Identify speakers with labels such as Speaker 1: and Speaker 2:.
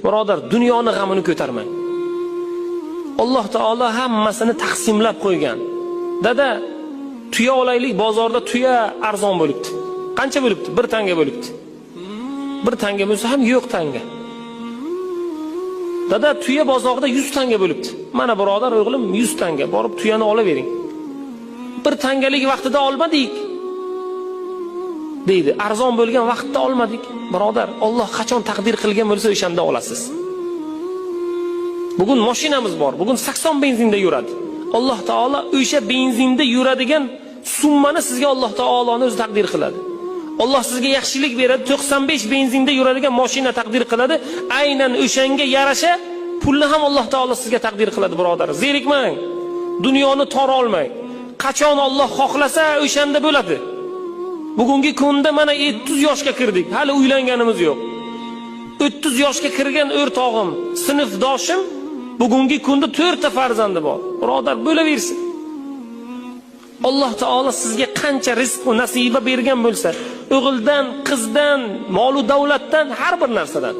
Speaker 1: Birodar, dunyoning g'amini ko'tarmang. Alloh taolo hammasini taqsimlab qo'ygan. Dada, tuya olaylik, bozorda tuya arzon bo'libdi. Qancha bo'libdi? 1 tanga bo'libdi. 1 tanga bo'lsa ham yo'q tanga. Dada, tuya bozorda 100 tanga bo'libdi. Mana birodar, o'g'lim 100 tanga, borib tuyani olavering. 1 tangalik vaqtida olmadik deydi. Arzon bo'lgan vaqtda olmadik. Birodar, Alloh qachon taqdir qilgan bo'lsa o'shanda olasiz. Bugun mashinamiz bor. Bugun 80 benzinda yuradi. Alloh taolo o'sha benzinda yuradigan summani sizga Alloh taoloning o'zi taqdir qiladi. Alloh sizga yaxshilik beradi, 95 benzinda yuradigan mashina taqdir qiladi. Aynan o'shanga yarasha pulni ham Alloh taolo sizga taqdir qiladi, birodar. Zerikmang. Dunyoni tor olmang. Qachon Alloh xohlasa o'shanda bo'ladi. Bugungi kunda mana 30 yoshga kirdik. Hali uylanganimiz yo'q. 30 yoshga kirgan o'rtog'im, sinfdoshim bugungi kunda 4 ta farzandi bor. Birodar, bo'laversin. Alloh taolo sizga qancha rizq va nasiba bergan bo'lsa, o'g'ildan, qizdan, mol va davlatdan, har bir narsadan